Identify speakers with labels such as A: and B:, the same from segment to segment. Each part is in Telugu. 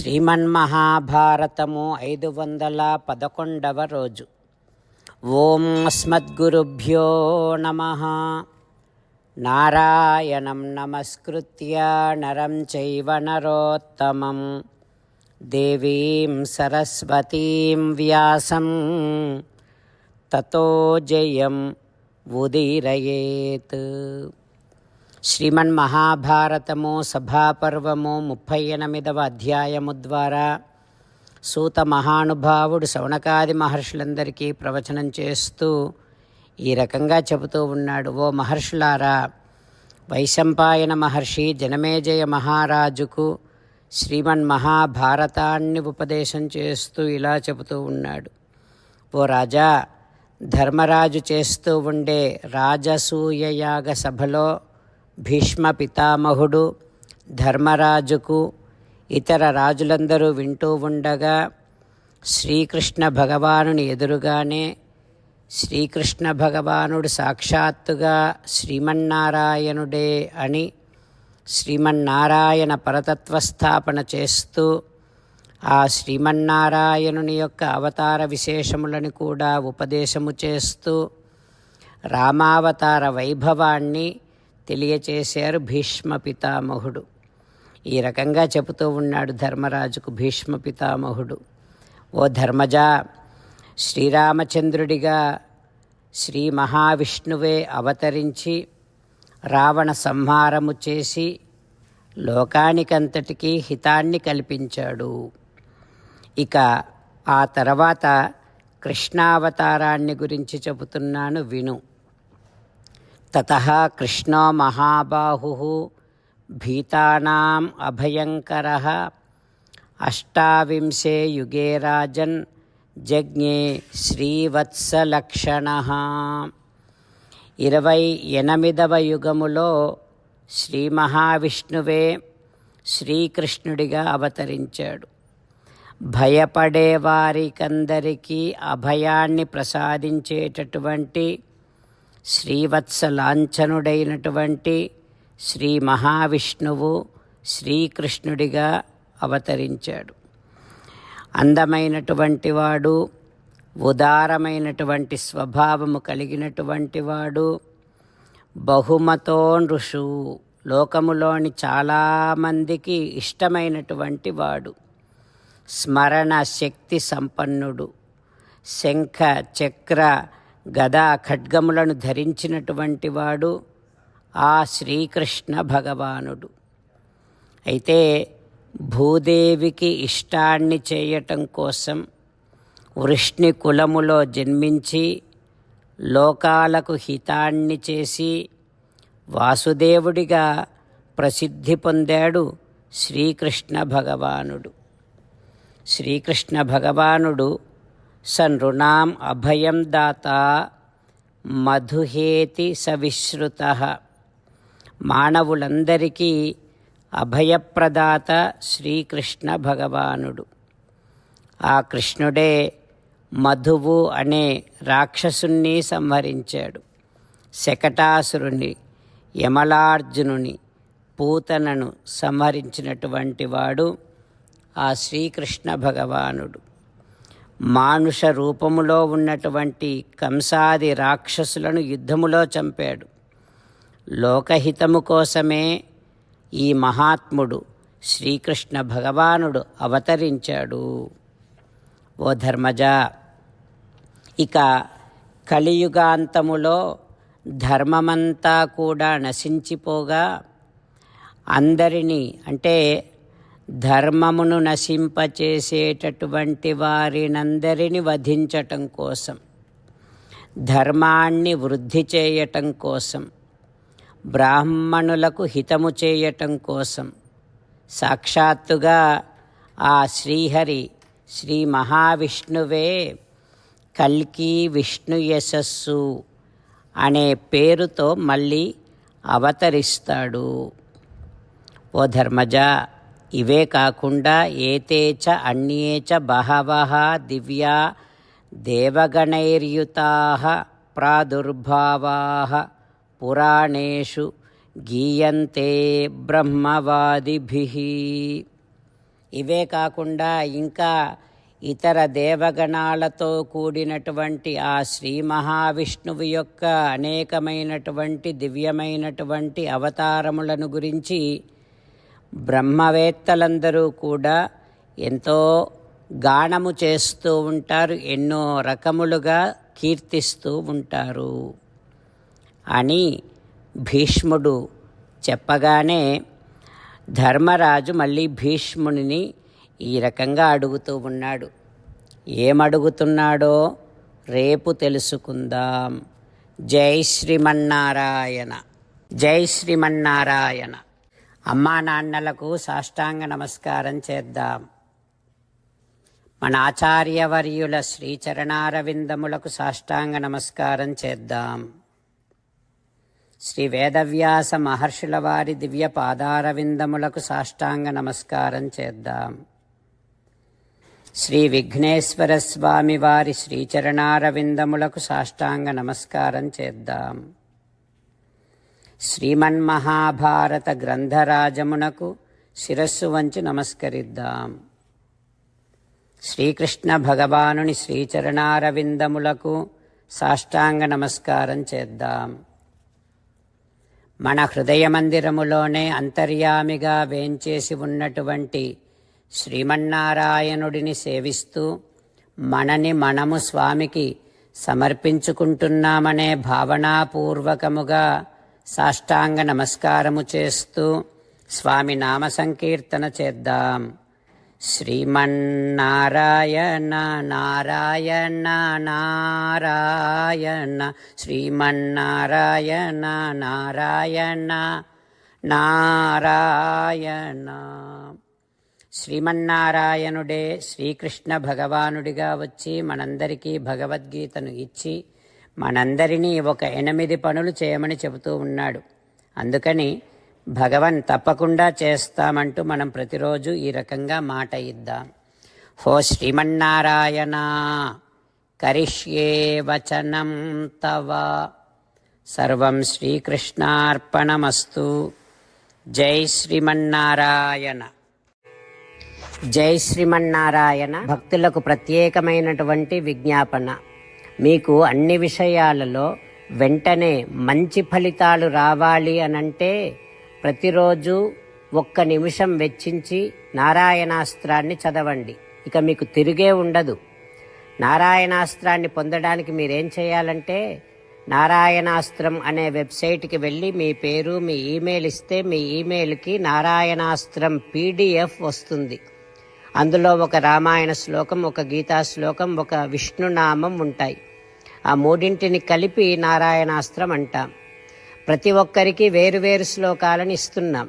A: శ్రీమన్మహాభారతము 511వ రోజు. ఓం అస్మద్గురుభ్యో నమః. నారాయణం నమస్కృత్య నరం చైవ నరోత్తమం దేవీం సరస్వతీం వ్యాసం తతో జయం ఉదీరయేత్. శ్రీమన్మహాభారతము సభాపర్వము 38వ అధ్యాయము ద్వారా సూత మహానుభావుడు శౌనకాది మహర్షులందరికీ ప్రవచనం చేస్తూ ఈ రకంగా చెబుతూ ఉన్నాడు. ఓ మహర్షులారా, వైశంపాయన మహర్షి జనమేజయ మహారాజుకు శ్రీమన్మహాభారతాన్ని ఉపదేశం చేస్తూ ఇలా చెబుతూ ఉన్నాడు. ఓ రాజా, ధర్మరాజు చేస్తూ ఉండే రాజసూయ యాగ సభలో భీష్మ పితామహుడు ధర్మరాజుకు ఇతర రాజులందరూ వింటూ ఉండగా శ్రీకృష్ణ భగవానుని ఎదురుగానే శ్రీకృష్ణ భగవానుడు సాక్షాత్తుగా శ్రీమన్నారాయణుడే అని శ్రీమన్నారాయణ పరతత్వస్థాపన చేస్తూ ఆ శ్రీమన్నారాయణుని యొక్క అవతార విశేషములను కూడా ఉపదేశము చేస్తూ రామావతార వైభవాన్ని తెలియచేశారు భీష్మ పితామహుడు. ఈ రకంగా చెబుతూ ఉన్నాడు ధర్మరాజుకు భీష్మ పితామహుడు. ఓ ధర్మజా, శ్రీరామచంద్రుడిగా శ్రీ మహావిష్ణువే అవతరించి రావణ సంహారము చేసి లోకానికంతటికీ హితాన్ని కల్పించాడు. ఇక ఆ తర్వాత కృష్ణావతారాన్ని గురించి చెబుతున్నాను, విను. తతః కృష్ణో మహాబాహుః భీతానాం అభయంకరః అష్టావింశే యుగే రాజన్ జజ్ఞే శ్రీవత్సలక్షణః. 28వ యుగములో శ్రీ మహావిష్ణువే శ్రీకృష్ణుడిగా అవతరించాడు. భయపడే వారికందరికీ అభయాన్ని ప్రసాదించేటటువంటి శ్రీవత్సలాంఛనుడైనటువంటి శ్రీ మహావిష్ణువు శ్రీకృష్ణుడిగా అవతరించాడు. అందమైనటువంటి వాడు, ఉదారమైనటువంటి స్వభావము కలిగినటువంటి వాడు, బహుమతో నృషు, లోకములోని చాలామందికి ఇష్టమైనటువంటి వాడు, స్మరణ శక్తి సంపన్నుడు, శంఖ చక్ర గదా ఖడ్గములను ధరించినటువంటి వాడు ఆ శ్రీకృష్ణ భగవానుడు. అయితే భూదేవికి ఇష్టాన్ని చేయటం కోసం వృష్ణి కులములో జన్మించి లోకాలకు హితాన్ని చేసి వాసుదేవుడిగా ప్రసిద్ధి పొందాడు శ్రీకృష్ణ భగవానుడు. శ్రీకృష్ణ భగవానుడు సనృణాం అభయం దాత మధుహేతి సవిశ్రుతః. మానవులందరికీ అభయప్రదాత శ్రీకృష్ణ భగవానుడు. ఆ కృష్ణుడే మధువు అనే రాక్షసుణ్ణి సంహరించాడు. శకటాసురుని, యమలార్జునుని, పూతనను సంహరించినటువంటి వాడు ఆ శ్రీకృష్ణ భగవానుడు. మానుష రూపములో ఉన్నటువంటి కంసాది రాక్షసులను యుద్ధములో చంపాడు. లోకహితము కోసమే ఈ మహాత్ముడు శ్రీకృష్ణ భగవానుడు అవతరించాడు. ఓ ధర్మజా, ఇక కలియుగాంతములో ధర్మమంతా కూడా నశించిపోగా అందరినీ, అంటే ధర్మమును నశింపచేసేటటువంటి వారినందరిని వధించటం కోసం, ధర్మాన్ని వృద్ధి చేయటం కోసం, బ్రాహ్మణులకు హితము చేయటం కోసం సాక్షాత్తుగా ఆ శ్రీహరి శ్రీ మహావిష్ణువే కల్కి విష్ణు యశస్సు అనే పేరుతో మళ్ళీ అవతరిస్తాడు. ఓ ధర్మజా, ఇవే కాకుండా ఏతేచ అన్యేచ బహవః దివ్యా దేవగణైర్యుతాః ప్రాదుర్భావాః పురాణేషు గీయంతే బ్రహ్మవాదిభిః. ఇవే కాకుండా ఇంకా ఇతర దేవగణాలతో కూడినటువంటి ఆ శ్రీ మహావిష్ణువు యొక్క అనేకమైనటువంటి దివ్యమైనటువంటి అవతారములను గురించి బ్రహ్మవేత్తలందరూ కూడా ఎంతో గానము చేస్తూ ఉంటారు, ఎన్నో రకములుగా కీర్తిస్తూ ఉంటారు అని భీష్ముడు చెప్పగానే ధర్మరాజు మళ్ళీ భీష్మునిని ఈ రకంగా అడుగుతూ ఉన్నాడు. ఏమడుగుతున్నాడో రేపు తెలుసుకుందాం. జై శ్రీమన్నారాయణ, జై శ్రీమన్నారాయణ. అమ్మా నాన్నలకు సాష్టాంగ నమస్కారం చేద్దాం. మన ఆచార్యవర్యుల శ్రీచరణారవిందములకు సాష్టాంగ నమస్కారం చేద్దాం. శ్రీ వేదవ్యాస మహర్షుల వారి దివ్య పాదారవిందములకు సాష్టాంగ నమస్కారం చేద్దాం. శ్రీ విఘ్నేశ్వర స్వామి వారి శ్రీచరణారవిందములకు సాష్టాంగ నమస్కారం చేద్దాం. శ్రీమన్మహాభారత గ్రంథరాజమునకు శిరస్సు వంచి నమస్కరిద్దాం. శ్రీకృష్ణ భగవానుని శ్రీచరణారవిందములకు సాష్టాంగ నమస్కారం చేద్దాం. మన హృదయ మందిరములోనే అంతర్యామిగా వేంచేసి ఉన్నటువంటి శ్రీమన్నారాయణుడిని సేవిస్తూ మనని మనము స్వామికి సమర్పించుకుంటున్నామనే భావనాపూర్వకముగా సాష్టాంగ నమస్కారము చేస్తూ స్వామి నామ సంకీర్తన చేద్దాం. శ్రీమన్నారాయణ నారాయణ నారాయణ, శ్రీమన్నారాయణ నారాయణ నారాయణ. శ్రీమన్నారాయణుడే శ్రీకృష్ణ భగవానుడిగా వచ్చి మనందరికీ భగవద్గీతను ఇచ్చి మనందరినీ ఒక 8 పనులు చేయమని చెబుతూ ఉన్నాడు. అందుకని భగవన్ తప్పకుండా చేస్తామంటూ మనం ప్రతిరోజు ఈ రకంగా మాట ఇద్దాం. హో శ్రీమన్నారాయణ కరిష్యే వచనం తవ, సర్వం శ్రీకృష్ణార్పణమస్తు. జై శ్రీమన్నారాయణ. జై శ్రీమన్నారాయణ. భక్తులకు ప్రత్యేకమైనటువంటి విజ్ఞాపన. మీకు అన్ని విషయాలలో వెంటనే మంచి ఫలితాలు రావాలి అనంటే ప్రతిరోజు 1 నిమిషం వెచ్చించి నారాయణాస్త్రాన్ని చదవండి. ఇక మీకు తిరిగే ఉండదు. నారాయణాస్త్రాన్ని పొందడానికి మీరేం చేయాలంటే నారాయణాస్త్రం అనే వెబ్సైట్కి వెళ్ళి మీ పేరు మీ ఈమెయిల్ ఇస్తే మీ ఈమెయిల్కి నారాయణాస్త్రం PDF వస్తుంది. అందులో ఒక రామాయణ శ్లోకం, ఒక గీతా శ్లోకం, ఒక విష్ణునామం ఉంటాయి. ఆ 3 కలిపి నారాయణాస్త్రం అంటాం. ప్రతి ఒక్కరికి వేరువేరు శ్లోకాలను ఇస్తున్నాం.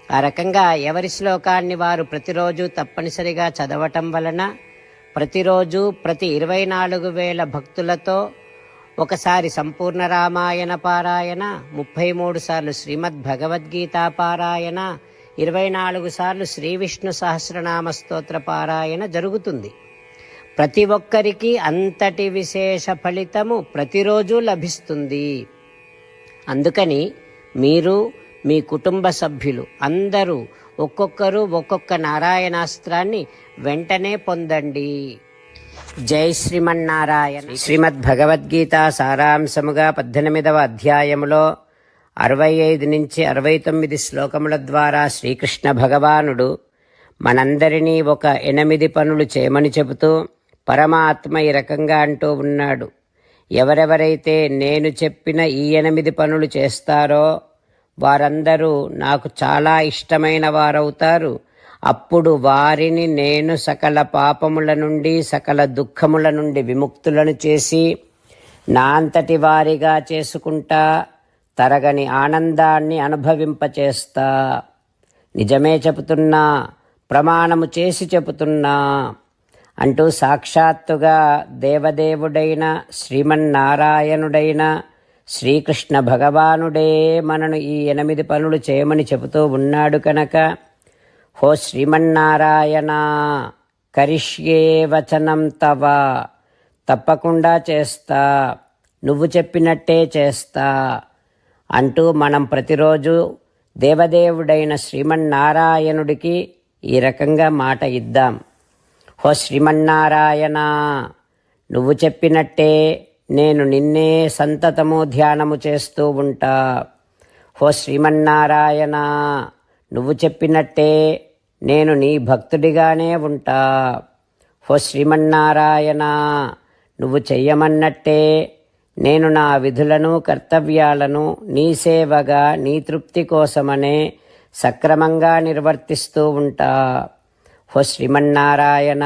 A: ఆ రకంగా ఎవరి శ్లోకాన్ని వారు ప్రతిరోజు తప్పనిసరిగా చదవటం వలన ప్రతిరోజు ప్రతి 24,000 భక్తులతో ఒకసారి సంపూర్ణ రామాయణ పారాయణ, 33 సార్లు శ్రీమద్ భగవద్గీత పారాయణ, 24 సార్లు శ్రీ విష్ణు సహస్రనామ స్తోత్ర పారాయణ జరుగుతుంది. ప్రతి ఒక్కరికి అంతటి విశేష ఫలితము ప్రతిరోజు లభిస్తుంది. అందుకని మీరు మీ కుటుంబ సభ్యులు అందరూ ఒక్కొక్కరు ఒక్కొక్క నారాయణాస్త్రాన్ని వెంటనే పొందండి. జై శ్రీమన్నారాయణ. శ్రీమద్ భగవద్గీత సారాంశముగా 18వ అధ్యాయములో 65 నుంచి 69 శ్లోకముల ద్వారా శ్రీకృష్ణ భగవానుడు మనందరినీ ఒక 8 పనులు చేయమని చెబుతూ పరమాత్మ ఈ రకంగా అంటూ ఉన్నాడు. ఎవరెవరైతే నేను చెప్పిన ఈ 8 పనులు చేస్తారో వారందరూ నాకు చాలా ఇష్టమైన వారవుతారు. అప్పుడు వారిని నేను సకల పాపముల నుండి సకల దుఃఖముల నుండి విముక్తులను చేసి నా అంతటి వారిగా చేసుకుంటా, తరగని ఆనందాన్ని అనుభవింపచేస్తా. నిజమే చెబుతున్నా, ప్రమాణము చేసి చెబుతున్నా అంటూ సాక్షాత్తుగా దేవదేవుడైన శ్రీమన్నారాయణుడైన శ్రీకృష్ణ భగవానుడే మనను ఈ 8 పనులు చేయమని చెబుతూ ఉన్నాడు కనుక హో శ్రీమన్నారాయణ కరిష్యే వచనం తవ, తప్పకుండా చేస్తా, నువ్వు చెప్పినట్టే చేస్తా అంటూ మనం ప్రతిరోజు దేవదేవుడైన శ్రీమన్నారాయణుడికి ఈ రకంగా మాట ఇద్దాం. హో శ్రీమన్నారాయణ, నువ్వు చెప్పినట్టే నేను నిన్నే సంతతము ధ్యానము చేస్తూ ఉంటా. హో శ్రీమన్నారాయణ, నువ్వు చెప్పినట్టే నేను నీ భక్తుడిగానే ఉంటా. హో శ్రీమన్నారాయణ, నువ్వు చెయ్యమన్నట్టే నేను నా విధులను కర్తవ్యాలను నీ సేవగా నీ తృప్తి కోసమనే సక్రమంగా నిర్వర్తిస్తూ ఉంటా. హో శ్రీమన్నారాయణ,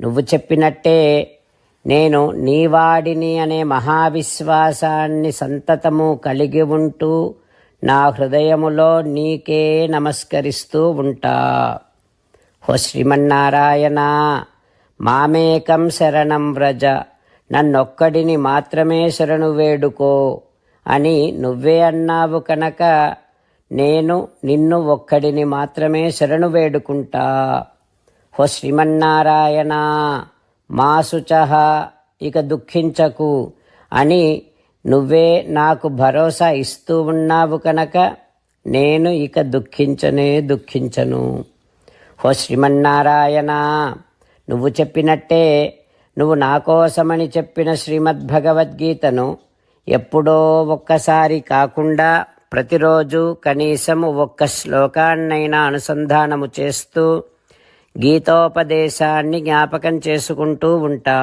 A: నువ్వు చెప్పినట్టే నేను నీవాడిని అనే మహావిశ్వాసాన్ని సంతతము కలిగి ఉంటూ నా హృదయములో నీకే నమస్కరిస్తూ ఉంటా. హో శ్రీమన్నారాయణ, మామేకం శరణం వ్రజ, నన్నొక్కడిని మాత్రమే శరణు వేడుకో అని నువ్వే అన్నావు కనుక నేను నిన్ను ఒక్కడిని మాత్రమే శరణు వేడుకుంటా. హో శ్రీమన్నారాయణ, మా శుచః, ఇక దుఃఖించకు అని నువ్వే నాకు భరోసా ఇస్తూ ఉన్నావు కనుక నేను ఇక దుఃఖించను. హో శ్రీమన్నారాయణ, నువ్వు చెప్పినట్టే నువ్వు నా కోసమని చెప్పిన శ్రీమద్భగవద్గీతను ఎప్పుడో ఒక్కసారి కాకుండా ప్రతిరోజు కనీసం ఒక్క శ్లోకాన్నైనా అనుసంధానము చేస్తూ గీతోపదేశాన్ని జ్ఞాపకం చేసుకుంటూ ఉంటా.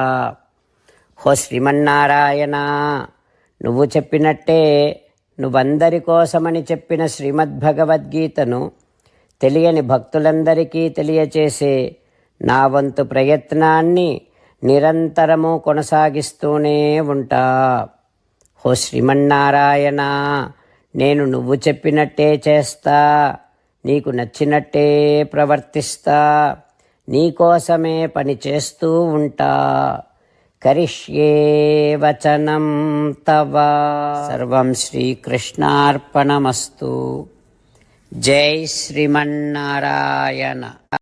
A: హో శ్రీమన్నారాయణ, నువ్వు చెప్పినట్టే నువ్వందరి కోసమని చెప్పిన శ్రీమద్భగవద్గీతను తెలియని భక్తులందరికీ తెలియచేసే నా వంతు ప్రయత్నాన్ని నిరంతరము కొనసాగిస్తూనే ఉంటా. హో శ్రీమన్నారాయణ, నేను నువ్వు చెప్పినట్టే చేస్తా, నీకు నచ్చినట్టే ప్రవర్తిస్తా, నీకోసమే పని చేస్తూ ఉంటా. కరిష్యే వచనం తవ. సర్వం శ్రీకృష్ణార్పణమస్తు. జై శ్రీమన్నారాయణ.